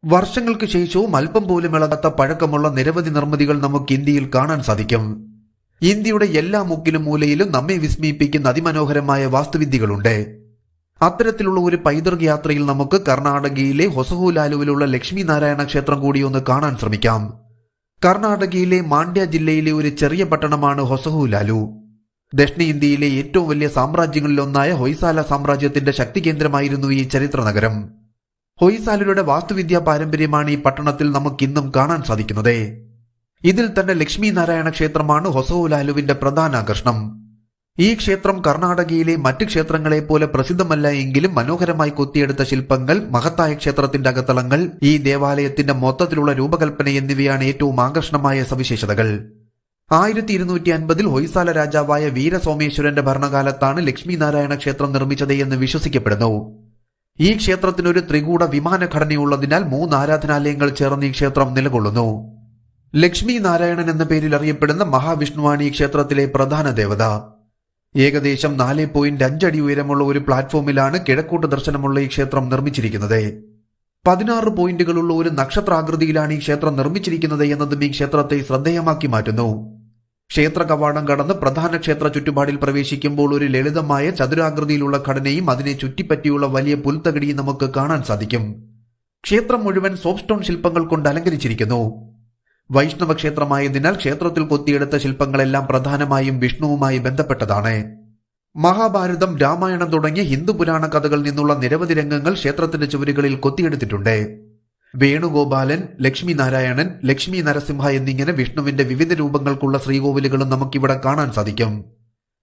വർഷങ്ങൾക്ക് ശേഷവും അല്പം പോലും ഇളകാത്ത പഴക്കമുള്ള നിരവധി നിർമ്മിതികൾ നമുക്ക് ഇന്ത്യയിൽ കാണാൻ സാധിക്കും. ഇന്ത്യയുടെ എല്ലാ മുക്കിലും മൂലയിലും നമ്മെ വിസ്മയിപ്പിക്കുന്ന അതിമനോഹരമായ വാസ്തുവിദ്യകളുണ്ട്. അത്തരത്തിലുള്ള ഒരു പൈതൃക യാത്രയിൽ നമുക്ക് കർണാടകയിലെ ഹൊസഹുലാലുവിലുള്ള ലക്ഷ്മി നാരായണ ക്ഷേത്രം കൂടി ഒന്ന് കാണാൻ ശ്രമിക്കാം. കർണാടകയിലെ മാണ്ഡ്യ ജില്ലയിലെ ഒരു ചെറിയ പട്ടണമാണ് ഹൊസഹുലാലു. ദക്ഷിണേന്ത്യയിലെ ഏറ്റവും വലിയ സാമ്രാജ്യങ്ങളിലൊന്നായ ഹൊയ്സാല സാമ്രാജ്യത്തിന്റെ ശക്തി കേന്ദ്രമായിരുന്നു ഈ ചരിത്ര നഗരം. ഹൊയ്സാലരുടെ വാസ്തുവിദ്യാ പാരമ്പര്യമാണ് ഈ പട്ടണത്തിൽ നമുക്കിന്നും കാണാൻ സാധിക്കുന്നത്. ഇതിൽ തന്നെ ലക്ഷ്മി നാരായണ ക്ഷേത്രമാണ് ഹൊസഹുലാലുവിന്റെ പ്രധാന ആകർഷണം. ഈ ക്ഷേത്രം കർണാടകയിലെ മറ്റ് ക്ഷേത്രങ്ങളെ പോലെ പ്രസിദ്ധമല്ല എങ്കിലും മനോഹരമായി കൊത്തിയെടുത്ത ശില്പങ്ങൾ, മഹത്തായ ക്ഷേത്രത്തിന്റെ അകത്തളങ്ങൾ, ഈ ദേവാലയത്തിന്റെ മൊത്തത്തിലുള്ള രൂപകൽപ്പന എന്നിവയാണ് ഏറ്റവും ആകർഷണമായ സവിശേഷതകൾ. 1250 ഹൊയ്സാല രാജാവായ വീരസോമേശ്വരന്റെ ഭരണകാലത്താണ് ലക്ഷ്മി നാരായണ ക്ഷേത്രം നിർമ്മിച്ചത് എന്ന് വിശ്വസിക്കപ്പെടുന്നു. ഈ ക്ഷേത്രത്തിനൊരു ത്രികൂട വിമാനഘടനയുള്ളതിനാൽ 3 ആരാധനാലയങ്ങൾ ചേർന്ന് ഈ ക്ഷേത്രം നിലകൊള്ളുന്നു. ലക്ഷ്മി നാരായണൻ എന്ന പേരിൽ അറിയപ്പെടുന്ന മഹാവിഷ്ണുവാണ് ഈ ക്ഷേത്രത്തിലെ പ്രധാന ദേവത. ഏകദേശം 4.5 അടി ഉയരമുള്ള ഒരു പ്ലാറ്റ്ഫോമിലാണ് കിഴക്കോട്ട് ദർശനമുള്ള ഈ ക്ഷേത്രം നിർമ്മിച്ചിരിക്കുന്നത്. 16 പോയിന്റുകളുള്ള ഒരു നക്ഷത്രാകൃതിയിലാണ് ഈ ക്ഷേത്രം നിർമ്മിച്ചിരിക്കുന്നത് എന്നതും ഈ ക്ഷേത്രത്തെ ശ്രദ്ധേയമാക്കി മാറ്റുന്നു. ക്ഷേത്ര കവാടം കടന്ന് പ്രധാന ക്ഷേത്ര ചുറ്റുപാടിൽ പ്രവേശിക്കുമ്പോൾ ഒരു ലളിതമായ ചതുരാകൃതിയിലുള്ള ഘടനയും അതിനെ ചുറ്റിപ്പറ്റിയുള്ള വലിയ പുൽത്തകിടിയും നമുക്ക് കാണാൻ സാധിക്കും. ക്ഷേത്രം മുഴുവൻ സോപ്സ്റ്റോൺ ശില്പങ്ങൾ കൊണ്ട് അലങ്കരിച്ചിരിക്കുന്നു. വൈഷ്ണവ ക്ഷേത്രമായതിനാൽ ക്ഷേത്രത്തിൽ കൊത്തിയെടുത്ത ശില്പങ്ങളെല്ലാം പ്രധാനമായും വിഷ്ണുവുമായി ബന്ധപ്പെട്ടതാണ്. മഹാഭാരതം, രാമായണം തുടങ്ങിയ ഹിന്ദു പുരാണ കഥകളിൽ നിന്നുള്ള നിരവധി രംഗങ്ങൾ ക്ഷേത്രത്തിന്റെ ചുവരുകളിൽ കൊത്തിയെടുത്തിട്ടുണ്ട്. വേണുഗോപാലൻ, ലക്ഷ്മി നാരായണൻ, ലക്ഷ്മി നരസിംഹ എന്നിങ്ങനെ വിഷ്ണുവിന്റെ വിവിധ രൂപങ്ങൾക്കുള്ള ശ്രീകോവിലുകളും നമുക്കിവിടെ കാണാൻ സാധിക്കും.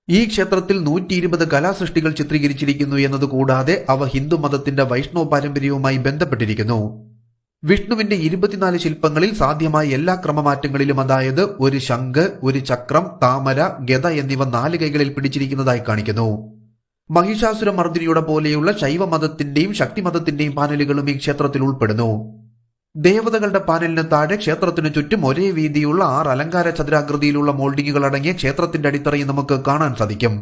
ഈ ക്ഷേത്രത്തിൽ 120 കലാസൃഷ്ടികൾ ചിത്രീകരിച്ചിരിക്കുന്നു എന്നതുകൂടാതെ അവ ഹിന്ദുമതത്തിന്റെ വൈഷ്ണവ പാരമ്പര്യവുമായി ബന്ധപ്പെട്ടിരിക്കുന്നു. വിഷ്ണുവിന്റെ 24 ശില്പങ്ങളിൽ സാധ്യമായ എല്ലാ ക്രമമാറ്റങ്ങളിലും, അതായത് ഒരു ശംഖ്, ഒരു ചക്രം, താമര, ഗദ എന്നിവ 4 കൈകളിൽ പിടിച്ചിരിക്കുന്നതായി കാണിക്കുന്നു. മഹിഷാസുരമർദ്ദിനിയുടെ പോലെയുള്ള ശൈവമതത്തിന്റെയും ശക്തിമതത്തിന്റെയും പാനലുകളും ഈ ക്ഷേത്രത്തിൽ ഉൾപ്പെടുന്നു. ദേവതകളുടെ പാനലിന് താഴെ ക്ഷേത്രത്തിനു ചുറ്റും ഒരേ വീതിയുള്ള 6 അലങ്കാര ചതുരാകൃതിയിലുള്ള മോൾഡിങ്ങുകൾ അടങ്ങിയ ക്ഷേത്രത്തിന്റെ അടിത്തറയും നമുക്ക് കാണാൻ സാധിക്കും.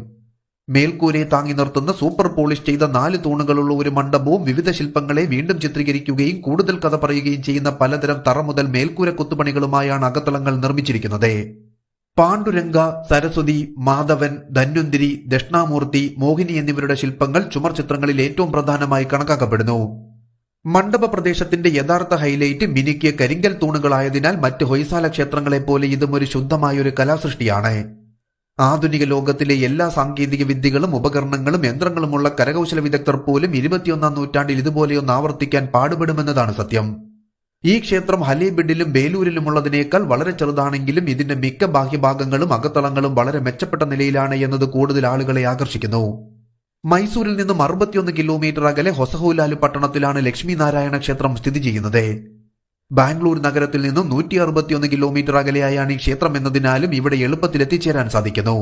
മേൽക്കൂരയെ താങ്ങി നിർത്തുന്ന സൂപ്പർ പോളിഷ് ചെയ്ത 4 തൂണുകളുള്ള ഒരു മണ്ഡപവും വിവിധ ശില്പങ്ങളെ വീണ്ടും ചിത്രീകരിക്കുകയും കൂടുതൽ കഥ പറയുകയും ചെയ്യുന്ന പലതരം തറ മുതൽ മേൽക്കൂര കൊത്തുപണികളുമായാണ് അകത്തളങ്ങൾ നിർമ്മിച്ചിരിക്കുന്നത്. പാണ്ഡുരംഗ, സരസ്വതി, മാധവൻ, ധന്വന്തിരി, ദക്ഷിണാമൂർത്തി, മോഹിനി എന്നിവരുടെ ശില്പങ്ങൾ ചുമർ ചിത്രങ്ങളിൽ ഏറ്റവും പ്രധാനമായി കണക്കാക്കപ്പെടുന്നു. മണ്ഡപ പ്രദേശത്തിന്റെ യഥാർത്ഥ ഹൈലൈറ്റ് മിനുക്കിയ കരിങ്കൽ തൂണുകളായതിനാൽ മറ്റ് ഹൊയ്സാല ക്ഷേത്രങ്ങളെപ്പോലെ ഇതും ഒരു ശുദ്ധമായൊരു കലാസൃഷ്ടിയാണ്. ആധുനിക ലോകത്തിലെ എല്ലാ സാങ്കേതിക വിദ്യകളും ഉപകരണങ്ങളും യന്ത്രങ്ങളുമുള്ള കരകൗശല വിദഗ്ധർ പോലും 21ാം നൂറ്റാണ്ടിൽ ഇതുപോലെയൊന്ന് ആവർത്തിക്കാൻ പാടുപെടുമെന്നതാണ് സത്യം. ഈ ക്ഷേത്രം ഹലേബിഡിലും ബേലൂരിലുമുള്ളതിനേക്കാൾ വളരെ ചെറുതാണെങ്കിലും ഇതിന്റെ മിക്ക ബാഹ്യഭാഗങ്ങളും അകത്തളങ്ങളും വളരെ മെച്ചപ്പെട്ട നിലയിലാണ് എന്നത് കൂടുതൽ ആളുകളെ ആകർഷിക്കുന്നു. മൈസൂരിൽ നിന്നും 61 കിലോമീറ്റർ അകലെ ഹൊസഹുലാലു പട്ടണത്തിലാണ് ലക്ഷ്മി നാരായണ ക്ഷേത്രം സ്ഥിതി ചെയ്യുന്നത്. ബാംഗ്ലൂർ നഗരത്തിൽ നിന്നും 161 കിലോമീറ്റർ അകലെയായാണ് ഈ ക്ഷേത്രം എന്നതിനാലും ഇവിടെ എളുപ്പത്തിൽ എത്തിച്ചേരാൻ സാധിക്കുന്നു.